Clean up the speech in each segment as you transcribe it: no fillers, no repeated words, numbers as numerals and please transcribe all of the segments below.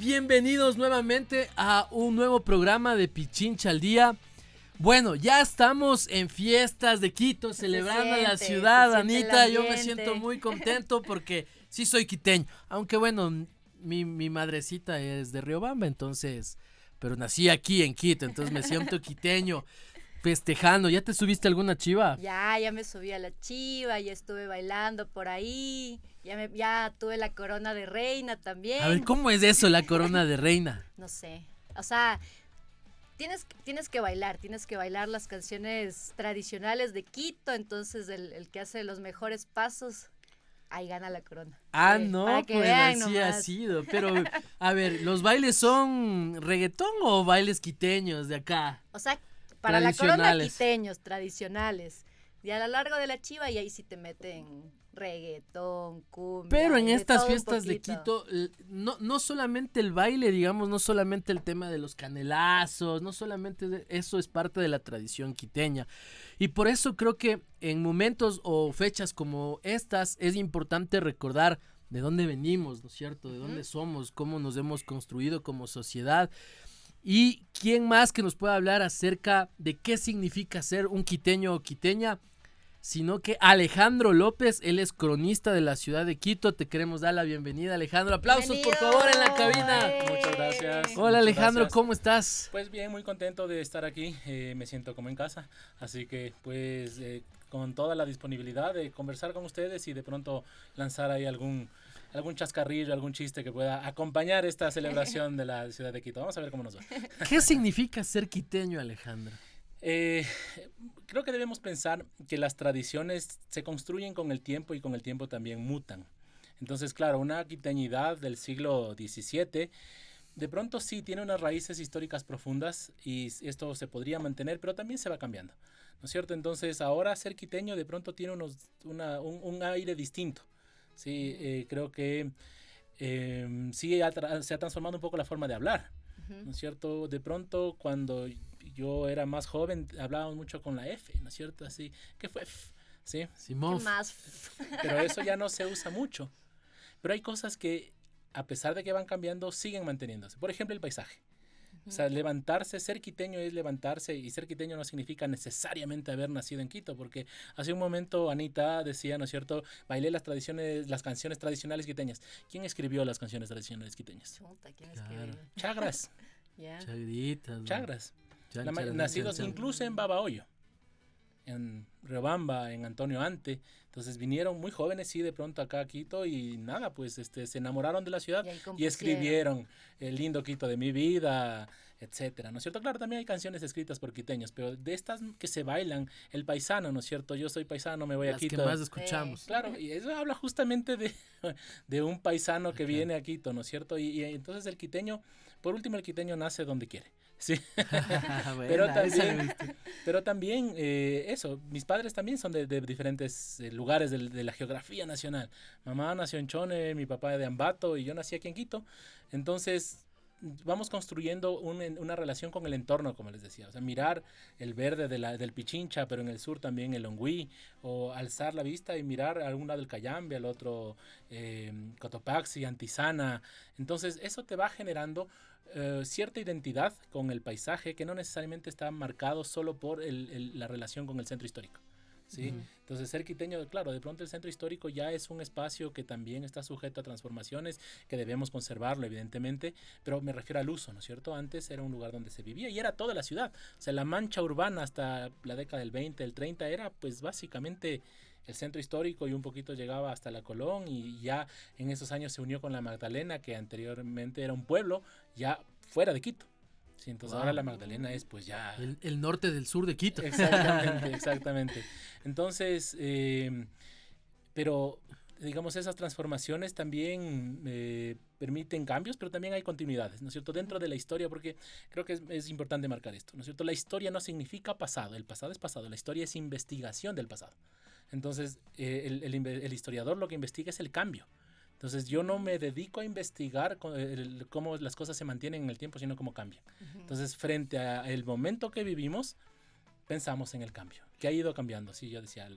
Bienvenidos nuevamente a un nuevo programa de Pichincha al Día. Bueno, ya estamos en fiestas de Quito, celebrando la ciudad, Anita. Yo me siento muy contento porque sí soy quiteño. Aunque bueno, mi madrecita es de Riobamba, entonces, pero nací aquí en Quito, entonces me siento quiteño. Festejando, ¿ya te subiste a alguna chiva? Ya me subí a la chiva, ya estuve bailando por ahí, ya tuve la corona de reina también. A ver, ¿cómo es eso, la corona de reina? No sé, o sea, tienes que bailar las canciones tradicionales de Quito, entonces el que hace los mejores pasos, ahí gana la corona. No, para que pues vean así nomás. ha sido, pero a ver, ¿los bailes son reggaetón o bailes quiteños de acá? O sea, para la corona Tradicionales. quiteños, tradicionales. Y a lo largo de la chiva y ahí sí te meten reggaetón, cumbia. Pero en y de estas todo un fiestas de poquito. Quito, no solamente el baile, digamos, no solamente el tema de los canelazos, no solamente eso es parte de la tradición quiteña. Y por eso creo que en momentos o fechas como estas es importante recordar de dónde venimos, ¿no es cierto? De dónde somos, cómo nos hemos construido como sociedad. Y quién más que nos pueda hablar acerca de qué significa ser un quiteño o quiteña, sino que Alejandro López, él es cronista de la ciudad de Quito. Te queremos dar la bienvenida, Alejandro. Aplausos, por favor, en la cabina. Muchas gracias. Hola, Muchas Alejandro, gracias. ¿cómo estás? Pues bien, muy contento de estar aquí. Me siento como en casa. Así que, pues, con toda la disponibilidad de conversar con ustedes y de pronto lanzar ahí algún chascarrillo, algún chiste que pueda acompañar esta celebración de la ciudad de Quito. Vamos a ver cómo nos va. ¿Qué significa ser quiteño, Alejandro? Creo que debemos pensar que las tradiciones se construyen con el tiempo y con el tiempo también mutan. Entonces, claro, una quiteñidad del siglo XVII de pronto sí tiene unas raíces históricas profundas y esto se podría mantener, pero también se va cambiando, ¿no es cierto? Entonces, ahora ser quiteño de pronto tiene un aire distinto. Sí, creo que sí se ha transformado un poco la forma de hablar, ¿no es cierto? De pronto, cuando yo era más joven, hablábamos mucho con la F, ¿no es cierto? Así, ¿qué fue? ¿Sí? Simón. ¿Qué más? Pero eso ya no se usa mucho. Pero hay cosas que, a pesar de que van cambiando, siguen manteniéndose. Por ejemplo, el paisaje. O sea, levantarse, ser quiteño es levantarse, y ser quiteño no significa necesariamente haber nacido en Quito, porque hace un momento Anita decía, ¿no es cierto?, bailé las canciones tradicionales quiteñas. ¿Quién escribió las canciones tradicionales quiteñas? Chuta, ¿quién Claro. escribió? Chagras. Ya. Chagritas, ¿no? Chagras. Chancharas, Nacidos chancharas. incluso en Babahoyo, en Riobamba, en Antonio Ante. Entonces vinieron muy jóvenes, sí, de pronto acá a Quito y nada, pues se enamoraron de la ciudad Y ahí y compusieron. escribieron El lindo Quito de mi vida, etcétera, ¿no es cierto? Claro, también hay canciones escritas por quiteños, pero de estas que se bailan, el paisano, ¿no es cierto? Yo soy paisano, me voy a Las que Quito. más escuchamos. Claro, y eso habla justamente de un paisano que Claro. viene a Quito, ¿no es cierto? Y entonces el quiteño, por último, el quiteño nace donde quiere. Sí. Pero también eso, mis padres también son de diferentes lugares de la geografía nacional. Mamá nació en Chone, mi papá de Ambato y yo nací aquí en Quito. Entonces vamos construyendo una relación con el entorno, como les decía. O sea, mirar el verde del Pichincha, pero en el sur también el Ongüí, o alzar la vista y mirar a algún lado del Cayambe, al otro Cotopaxi, Antizana. Entonces eso te va generando cierta identidad con el paisaje que no necesariamente está marcado solo por la relación con el centro histórico. ¿Sí? Entonces ser quiteño, claro, de pronto el centro histórico ya es un espacio que también está sujeto a transformaciones, que debemos conservarlo evidentemente, pero me refiero al uso, ¿no es cierto? Antes era un lugar donde se vivía y era toda la ciudad, o sea, la mancha urbana hasta la década del 20, el 30 era pues básicamente el centro histórico y un poquito llegaba hasta la Colón y ya en esos años se unió con la Magdalena, que anteriormente era un pueblo ya fuera de Quito. Sí, entonces ahora la Magdalena es pues ya... El norte del sur de Quito. Exactamente. Entonces, pero digamos esas transformaciones también permiten cambios, pero también hay continuidades, ¿no es cierto? Dentro de la historia, porque creo que es importante marcar esto, ¿no es cierto? La historia no significa pasado, el pasado es pasado, la historia es investigación del pasado. Entonces, el historiador lo que investiga es el cambio. Entonces yo no me dedico a investigar cómo las cosas se mantienen en el tiempo, sino cómo cambian. Entonces frente al momento que vivimos, pensamos en el cambio, que ha ido cambiando. Sí, yo decía,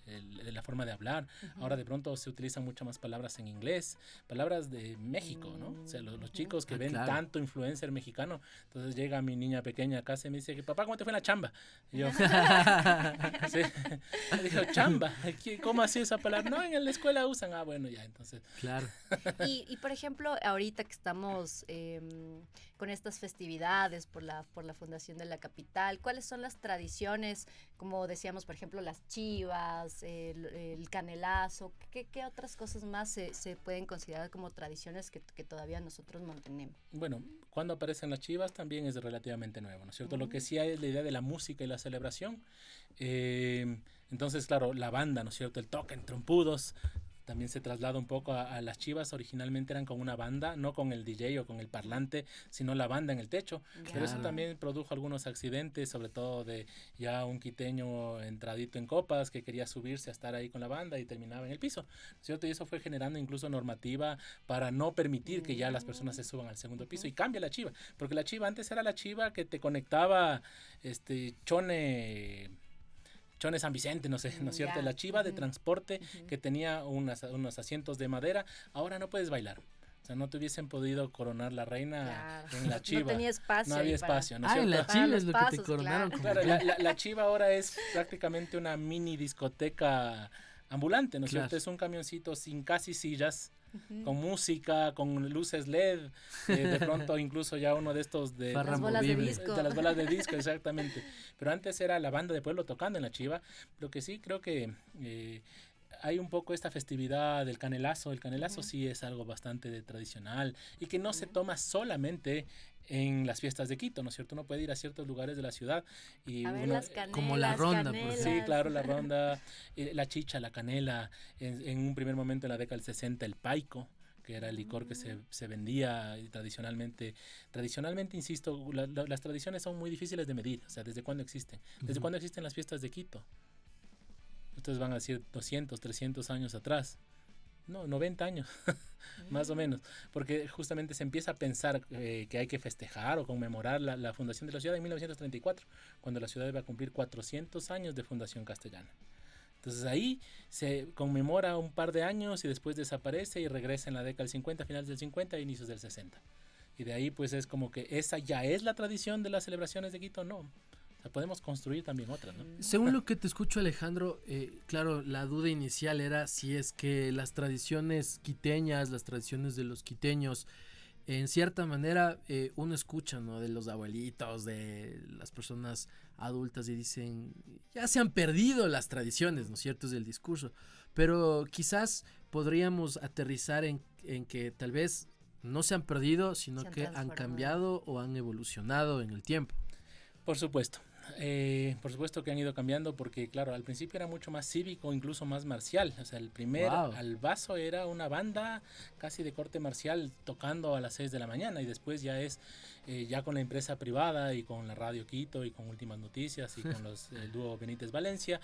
de la forma de hablar. Ahora de pronto se utilizan muchas más palabras en inglés, palabras de México, ¿no? O sea, los chicos que ven claro. tanto influencer mexicano, entonces llega mi niña pequeña a casa y me dice, papá, ¿cómo te fue en la chamba? Y yo, sí. Digo, chamba, ¿cómo así esa palabra? No, en la escuela usan, bueno, ya, entonces. Claro. Y por ejemplo, ahorita que estamos con estas festividades por la fundación de la capital, ¿cuáles son las tradiciones? Como decíamos, por ejemplo, las chivas, el canelazo, ¿qué otras cosas más se pueden considerar como tradiciones que todavía nosotros mantenemos? Bueno, cuando aparecen las chivas también es relativamente nuevo, ¿no es cierto? Lo que sí hay es la idea de la música y la celebración. Entonces, claro, la banda, ¿no es cierto? El toque en trompudos también se traslada un poco a las chivas. Originalmente eran con una banda, no con el DJ o con el parlante, sino la banda en el techo. Ya. Pero eso también produjo algunos accidentes, sobre todo de ya un quiteño entradito en copas que quería subirse a estar ahí con la banda y terminaba en el piso, ¿no es cierto? Y eso fue generando incluso normativa para no permitir que ya las personas se suban al segundo piso. Y cambia la chiva, porque la chiva antes era la chiva que te conectaba Chone San Vicente, no sé, ¿no es cierto? Ya. La chiva de transporte que tenía unos asientos de madera, ahora no puedes bailar. O sea, no te hubiesen podido coronar la reina en la chiva. No tenía espacio. No había espacio, ¿no es En cierto? la chiva Para es lo los que te pasos, coronaron. claro. como- Claro, la chiva ahora es prácticamente una mini discoteca ambulante, ¿no es Claro. cierto? Es un camioncito sin casi sillas, con música, con luces LED, de pronto incluso ya uno de estos de Farra Las bolas de movible. disco. de las bolas de disco, exactamente. Pero antes era la banda de pueblo tocando en la chiva. Lo que sí creo que hay un poco esta festividad del canelazo. El canelazo sí es algo bastante tradicional y que no se toma solamente en las fiestas de Quito, ¿no es cierto? Uno puede ir a ciertos lugares de la ciudad y A ver, uno, las canelas, como la ronda, por canelas. sí, claro, la ronda, la chicha, la canela, en un primer momento en la década del 60 el paico, que era el licor que se vendía y tradicionalmente, insisto, las tradiciones son muy difíciles de medir, o sea, ¿desde cuándo existen? ¿Desde cuándo existen las fiestas de Quito? Ustedes van a decir 200, 300 años atrás. No, 90 años, más o menos, porque justamente se empieza a pensar que hay que festejar o conmemorar la fundación de la ciudad en 1934, cuando la ciudad iba a cumplir 400 años de fundación castellana. Entonces ahí se conmemora un par de años y después desaparece y regresa en la década del 50, finales del 50 e inicios del 60. Y de ahí pues es como que esa ya es la tradición de las celebraciones de Quito, no. O sea, podemos construir también otras, ¿no? Según lo que te escucho, Alejandro, claro, la duda inicial era si es que las tradiciones quiteñas, las tradiciones de los quiteños, en cierta manera uno escucha, ¿no? De los abuelitos, de las personas adultas y dicen, ya se han perdido las tradiciones, ¿no es cierto? Es el discurso. Pero quizás podríamos aterrizar en que tal vez no se han perdido, sino Se han que han transformado. cambiado o han evolucionado en el tiempo. Por supuesto. Por supuesto que han ido cambiando porque, claro, al principio era mucho más cívico, incluso más marcial. O sea, el primer Wow. Albazo era una banda casi de corte marcial tocando a las 6 de la mañana y después ya es ya con la empresa privada y con la Radio Quito y con Últimas Noticias y con el dúo Benítez Valencia,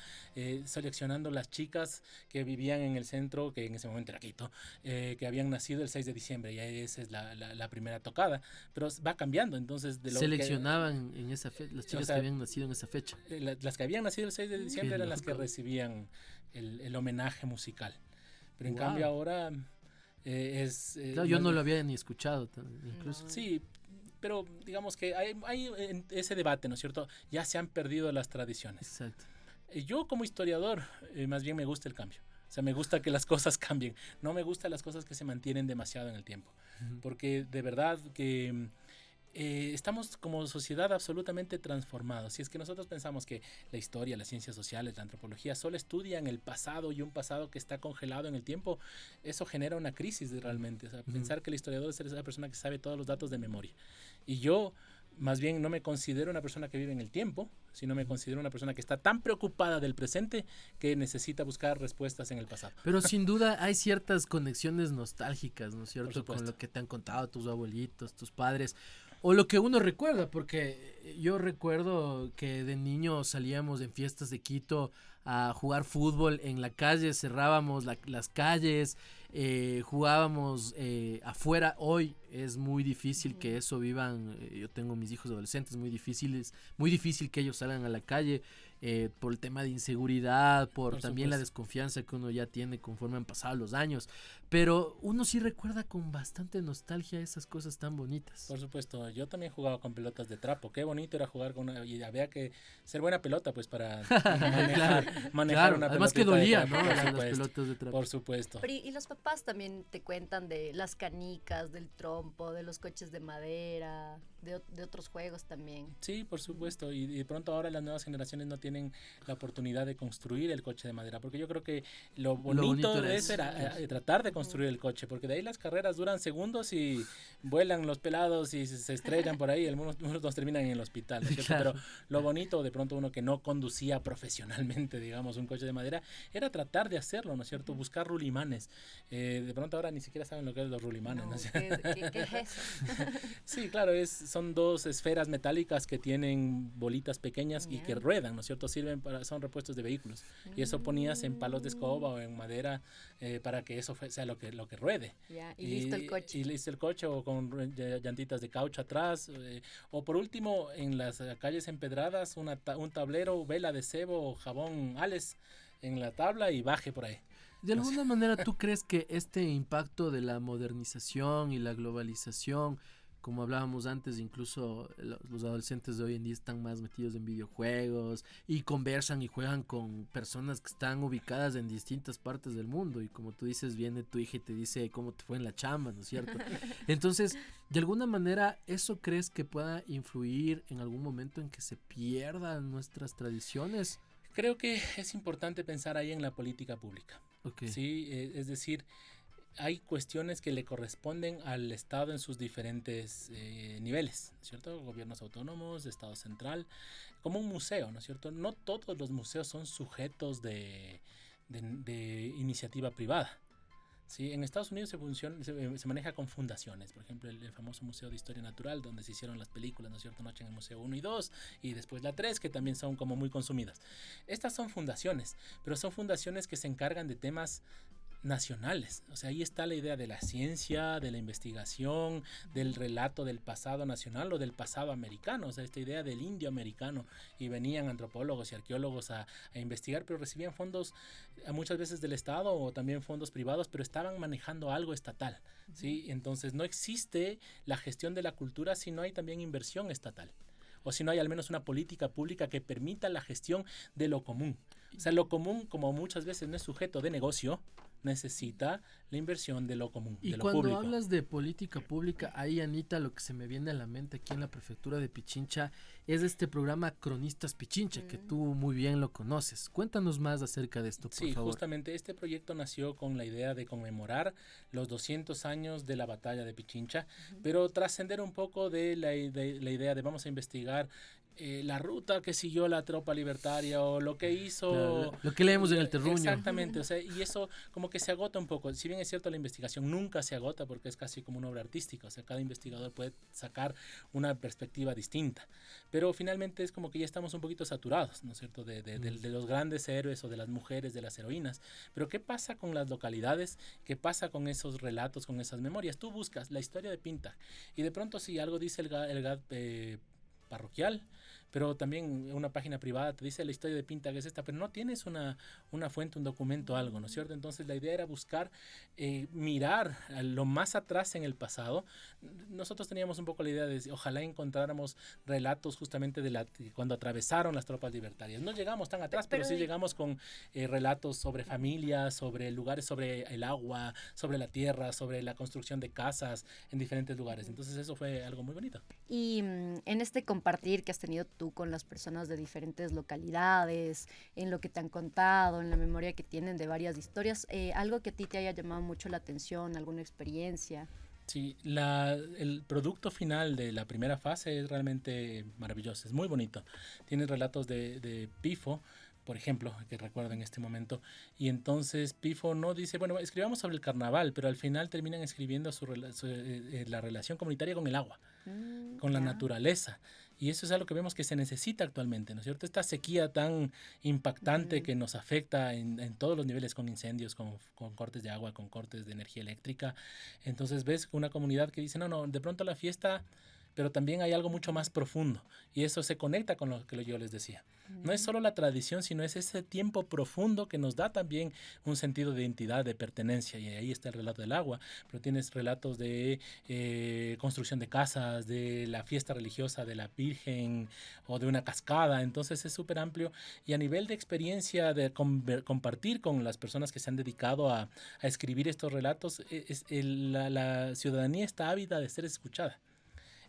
seleccionando las chicas que vivían en el centro, que en ese momento era Quito, que habían nacido el 6 de diciembre y esa es la primera tocada, pero va cambiando, entonces de lo Seleccionaban en esa fecha, las chicas o sea, que habían nacido en esa fecha. las que habían nacido el 6 de diciembre Qué eran las que loco. recibían el homenaje musical. Pero en Wow. cambio ahora es... Claro, yo no lo había ni escuchado, incluso. No. Sí, pero digamos que hay ese debate, ¿no es cierto? Ya se han perdido las tradiciones. Exacto. Yo como historiador, más bien me gusta el cambio. O sea, me gusta que las cosas cambien. No me gustan las cosas que se mantienen demasiado en el tiempo. Porque de verdad que estamos como sociedad absolutamente transformados. Si es que nosotros pensamos que la historia, las ciencias sociales, la antropología solo estudian el pasado y un pasado que está congelado en el tiempo, eso genera una crisis realmente. O sea, pensar que el historiador es esa persona que sabe todos los datos de memoria. Y yo más bien no me considero una persona que vive en el tiempo, sino me considero una persona que está tan preocupada del presente que necesita buscar respuestas en el pasado. Pero sin duda hay ciertas conexiones nostálgicas, ¿no es Por cierto? Con supuesto. lo que te han contado tus abuelitos, tus padres, o lo que uno recuerda, porque yo recuerdo que de niño salíamos en fiestas de Quito a jugar fútbol en la calle, cerrábamos las calles, jugábamos afuera. Hoy es muy difícil que eso vivan, yo tengo mis hijos adolescentes, muy difícil que ellos salgan a la calle. por el tema de inseguridad, por también la supuesto. desconfianza que uno ya tiene conforme han pasado los años. Pero uno sí recuerda con bastante nostalgia esas cosas tan bonitas. Por supuesto, yo también jugaba con pelotas de trapo. Qué bonito era jugar con una. Y había que ser buena pelota, pues, para manejar Claro, una además que pelotita de dolía, trapo, ¿no? por Las supuesto. pelotas de trapo. Por supuesto. Y los papás también te cuentan de las canicas, del trompo, de los coches de madera, de otros juegos también. Sí, por supuesto. Y de pronto ahora las nuevas generaciones no tienen la oportunidad de construir el coche de madera. Porque yo creo que lo bonito bonito era de eso. eso era tratar de construir el coche. Porque de ahí las carreras duran segundos y vuelan los pelados y se estrellan por ahí. Y algunos nos terminan en el hospital, ¿no es cierto? Claro. Pero lo bonito, de pronto uno que no conducía profesionalmente, digamos, un coche de madera, era tratar de hacerlo, ¿no es cierto? Buscar rulimanes. De pronto ahora ni siquiera saben lo que es los rulimanes, ¿no es cierto? ¿Qué es eso? Sí, claro, son dos esferas metálicas que tienen bolitas pequeñas y que Ya. ruedan, ¿no es cierto? Son repuestos de vehículos. Y eso ponías en palos de escoba o en madera para que eso sea lo que ruede. Ya, y listo el coche. Y listo el coche o con llantitas de caucho atrás. O por último, en las calles empedradas, un tablero, vela de cebo o jabón Ales en la tabla y baje por ahí. De alguna manera, ¿tú crees que este impacto de la modernización y la globalización, como hablábamos antes, incluso los adolescentes de hoy en día están más metidos en videojuegos y conversan y juegan con personas que están ubicadas en distintas partes del mundo? Y como tú dices, viene tu hija y te dice cómo te fue en la chamba, ¿no es cierto? Entonces, de alguna manera, ¿eso crees que pueda influir en algún momento en que se pierdan nuestras tradiciones? Creo que es importante pensar ahí en la política pública. Okay. Sí, es decir, hay cuestiones que le corresponden al Estado en sus diferentes niveles, ¿cierto? Gobiernos autónomos, Estado central, como un museo, ¿no es cierto? No todos los museos son sujetos de iniciativa privada. Sí, en Estados Unidos se maneja con fundaciones, por ejemplo el famoso Museo de Historia Natural, donde se hicieron las películas, ¿no es cierto? Noche en el Museo 1 y 2 y después la 3, que también son como muy consumidas. Estas son fundaciones, pero son fundaciones que se encargan de temas nacionales. O sea, ahí está la idea de la ciencia, de la investigación, del relato del pasado nacional o del pasado americano. O sea, esta idea del indio americano. Y venían antropólogos y arqueólogos a investigar, pero recibían fondos muchas veces del Estado o también fondos privados, pero estaban manejando algo estatal. ¿Sí? Entonces no existe la gestión de la cultura si no hay también inversión estatal. O si no hay al menos una política pública que permita la gestión de lo común. O sea, lo común, como muchas veces no es sujeto de negocio, necesita la inversión de lo común, y de lo cuando público. hablas de política pública, ahí, Anita, lo que se me viene a la mente aquí en la prefectura de Pichincha es este programa Cronistas Pichincha, que tú muy bien lo conoces. Cuéntanos más acerca de esto, por Sí, favor. justamente este proyecto nació con la idea de conmemorar los 200 años de la batalla de Pichincha, pero trascender un poco de la idea de vamos a investigar la ruta que siguió la tropa libertaria o lo que hizo... Claro, lo que leemos en el terruño. Exactamente, o sea, y eso como que se agota un poco. Si bien es cierto, la investigación nunca se agota porque es casi como una obra artística, o sea, cada investigador puede sacar una perspectiva distinta, pero finalmente es como que ya estamos un poquito saturados, ¿no es cierto?, de los grandes héroes o de las mujeres, de las heroínas. Pero ¿qué pasa con las localidades? ¿Qué pasa con esos relatos, con esas memorias? Tú buscas la historia de Pinta y de pronto si algo dice el GAD parroquial, pero también una página privada te dice la historia de Pinta que es esta, pero no tienes una fuente, un documento, algo, ¿no es cierto? Entonces la idea era buscar, mirar a lo más atrás en el pasado. Nosotros teníamos un poco la idea de ojalá encontráramos relatos justamente de cuando atravesaron las tropas libertarias. No llegamos tan atrás, pero sí llegamos con relatos sobre familias, sobre lugares, sobre el agua, sobre la tierra, sobre la construcción de casas en diferentes lugares. Entonces eso fue algo muy bonito. Y en este compartir que has tenido tú con las personas de diferentes localidades, en lo que te han contado, en la memoria que tienen de varias historias, algo que a ti te haya llamado mucho la atención, alguna experiencia. Sí, el producto final de la primera fase es realmente maravilloso, es muy bonito. Tiene relatos de Pifo, por ejemplo, que recuerdo en este momento, y entonces Pifo no dice, bueno, escribamos sobre el carnaval, pero al final terminan escribiendo la relación comunitaria con el agua, con la naturaleza. Y eso es algo que vemos que se necesita actualmente, ¿no es cierto? Esta sequía tan impactante que nos afecta en todos los niveles, con incendios, con cortes de agua, con cortes de energía eléctrica. Entonces ves una comunidad que dice, no, de pronto la fiesta pero también hay algo mucho más profundo y eso se conecta con lo que yo les decía. No es solo la tradición, sino es ese tiempo profundo que nos da también un sentido de identidad, de pertenencia, y ahí está el relato del agua, pero tienes relatos de construcción de casas, de la fiesta religiosa de la Virgen o de una cascada, entonces es súper amplio y a nivel de experiencia de compartir con las personas que se han dedicado a escribir estos relatos, la ciudadanía está ávida de ser escuchada,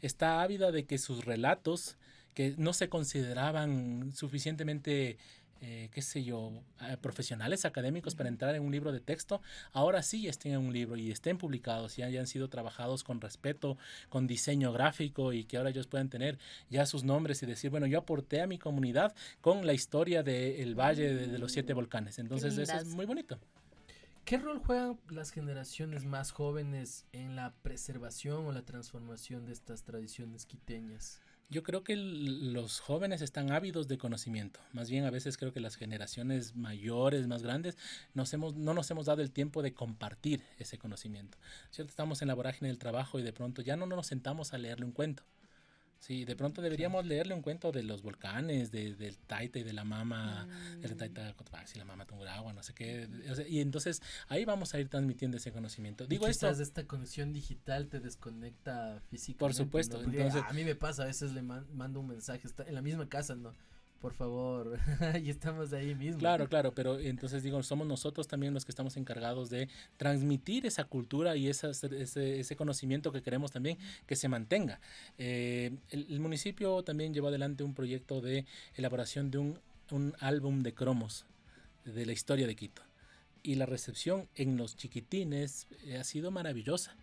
está ávida de que sus relatos que no se consideraban suficientemente, qué sé yo, profesionales, académicos para entrar en un libro de texto, ahora sí estén en un libro y estén publicados y hayan sido trabajados con respeto, con diseño gráfico y que ahora ellos puedan tener ya sus nombres y decir, bueno, yo aporté a mi comunidad con la historia del Valle de los 7 Volcanes. Entonces eso es muy bonito. ¿Qué rol juegan las generaciones más jóvenes en la preservación o la transformación de estas tradiciones quiteñas? Yo creo que los jóvenes están ávidos de conocimiento. Más bien a veces creo que las generaciones mayores, más grandes, no nos hemos dado el tiempo de compartir ese conocimiento. ¿Cierto? Estamos en la vorágine del trabajo y de pronto ya no nos sentamos a leerle un cuento. Sí, de pronto deberíamos leerle un cuento de los volcanes, del Taita y de la Mama, del Taita Cotopaxi, la Mama Tungurahua, no sé qué. O sea, y entonces ahí vamos a ir transmitiendo ese conocimiento. Digo esto. Quizás esta conexión digital te desconecta físicamente. Por supuesto. ¿No? Porque Entonces, a mí me pasa, a veces le mando un mensaje, está en la misma casa, ¿no? Por favor, y estamos ahí mismo. Claro, pero entonces digo, somos nosotros también los que estamos encargados de transmitir esa cultura y ese conocimiento que queremos también que se mantenga. El municipio también llevó adelante un proyecto de elaboración de un álbum de cromos de la historia de Quito. Y la recepción en los chiquitines ha sido maravillosa.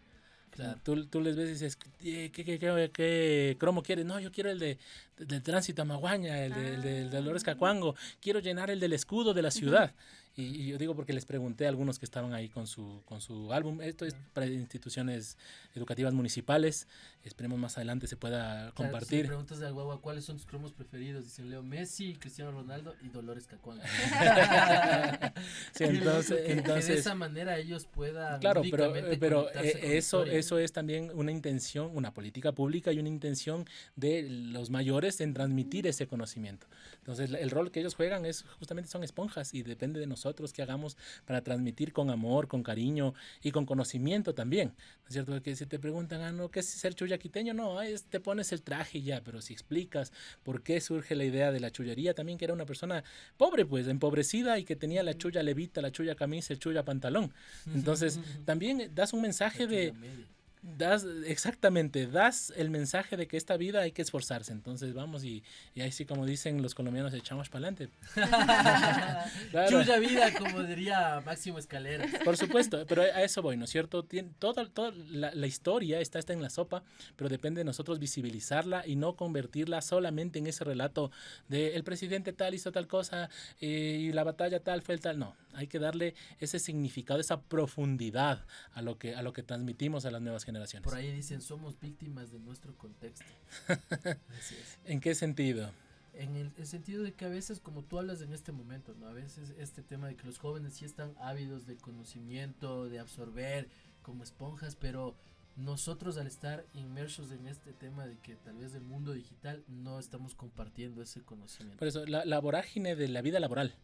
Claro. Tú les ves y dices, ¿qué cromo quieres? No, yo quiero el del tránsito a Maguaña, el de Dolores Cacuango, quiero llenar el del escudo de la ciudad. Y yo digo porque les pregunté a algunos que estaban ahí con su álbum. Esto es para instituciones educativas municipales. Esperemos más adelante se pueda compartir. Si preguntas de Agua, ¿cuáles son tus cromos preferidos? Dicen Leo Messi, Cristiano Ronaldo y Dolores Cacuango. Sí, entonces que de esa manera ellos puedan. Claro, pero eso es también una intención, una política pública y una intención de los mayores en transmitir ese conocimiento. Entonces el rol que ellos juegan es justamente son esponjas y depende de nosotros que hagamos para transmitir con amor, con cariño y con conocimiento también, ¿no es cierto? Que si te preguntan, ¿no? ¿Qué es ser chulla quiteño? No, te pones el traje y ya, pero si explicas por qué surge la idea de la chullería, también que era una persona pobre, pues, empobrecida y que tenía la chulla levita, la chulla camisa, el chulla pantalón. Entonces, también das un mensaje de... Das el mensaje de que esta vida hay que esforzarse, entonces vamos y ahí sí, como dicen los colombianos, echamos para adelante. Claro. Chulla vida, como diría Máximo Escalera. Por supuesto, pero a eso voy, ¿no es cierto? Toda la historia está en la sopa, pero depende de nosotros visibilizarla y no convertirla solamente en ese relato de el presidente tal hizo tal cosa y la batalla tal fue el tal. No, hay que darle ese significado, esa profundidad a lo que transmitimos a las nuevas generaciones. Por ahí dicen, somos víctimas de nuestro contexto. Así es. ¿En qué sentido? En el sentido de que a veces, como tú hablas en este momento, ¿no? A veces este tema de que los jóvenes sí están ávidos de conocimiento, de absorber como esponjas, pero nosotros al estar inmersos en este tema de que tal vez del mundo digital no estamos compartiendo ese conocimiento. Por eso, la vorágine de la vida laboral,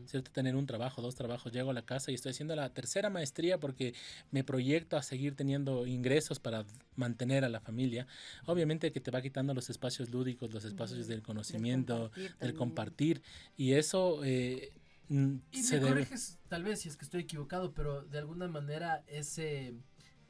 ¿cierto? Tener un trabajo, 2 trabajos, llego a la casa y estoy haciendo la 3ª maestría porque me proyecto a seguir teniendo ingresos para mantener a la familia. Obviamente que te va quitando los espacios lúdicos, los espacios del conocimiento, del compartir, y eso... y me corriges, tal vez, si es que estoy equivocado, pero de alguna manera ese...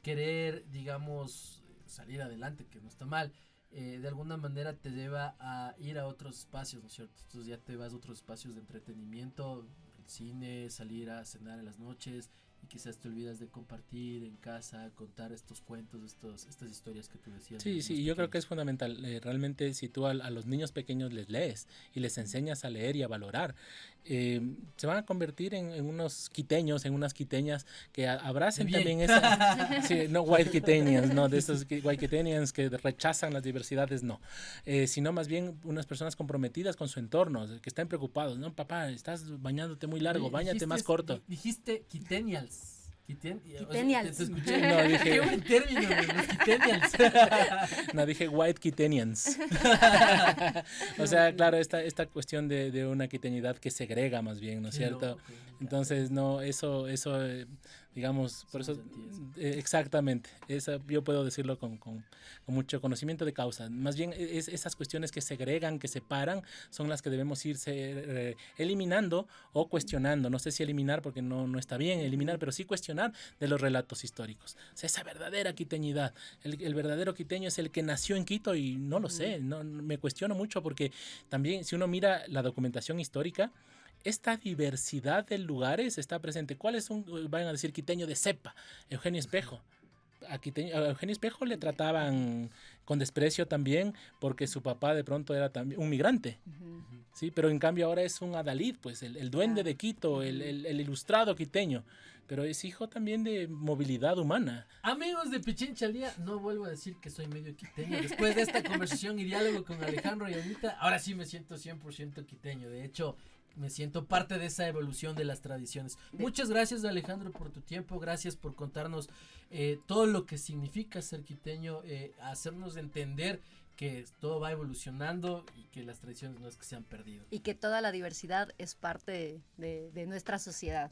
querer, digamos, salir adelante, que no está mal, de alguna manera te lleva a ir a otros espacios, ¿no es cierto? Entonces ya te vas a otros espacios de entretenimiento, el cine, salir a cenar en las noches, y quizás te olvidas de compartir en casa, contar estos cuentos, estas historias que tú decías. Sí, yo creo que es fundamental. Realmente si tú a los niños pequeños les lees y les enseñas a leer y a valorar, se van a convertir en unos quiteños, en unas quiteñas que abracen también esa... sí, no white quiteñans, no de esos white quiteñans que rechazan las diversidades, no. Sino más bien unas personas comprometidas con su entorno, que están preocupados. No, papá, estás bañándote muy largo, báñate más corto. Dijiste quiteñals. Quitenials. Te escuché. No, dije- Qué buen término, los quitenials. No, dije white quitenians. O sea, claro, esta cuestión de una quiteñidad que segrega más bien, ¿no es Qué cierto? loco, me encanta. Entonces, no, eso digamos, por Somos eso, anti eso. exactamente, yo puedo decirlo con mucho conocimiento de causa. Más bien, esas cuestiones que segregan, que separan, son las que debemos irse eliminando o cuestionando. No sé si eliminar, porque no está bien eliminar, pero sí cuestionar de los relatos históricos. O sea, esa verdadera quiteñidad. El verdadero quiteño es el que nació en Quito y no lo sé, no, me cuestiono mucho porque también si uno mira la documentación histórica, esta diversidad de lugares está presente. ¿Cuáles son? Van a decir quiteño de cepa, Eugenio Espejo. A Eugenio Espejo le trataban con desprecio también porque su papá de pronto era también un migrante, Ujú. ¿sí? Pero en cambio ahora es un adalid, pues el duende Claro. de Quito, el ilustrado quiteño, pero es hijo también de movilidad humana. Amigos de Pichincha al Día, no vuelvo a decir que soy medio quiteño. Después de esta conversación y diálogo con Alejandro y Anita, ahora sí me siento 100% quiteño. De hecho, me siento parte de esa evolución de las tradiciones. Muchas gracias, Alejandro, por tu tiempo. Gracias por contarnos todo lo que significa ser quiteño, hacernos entender que todo va evolucionando y que las tradiciones no es que se han perdido. Y que toda la diversidad es parte de nuestra sociedad.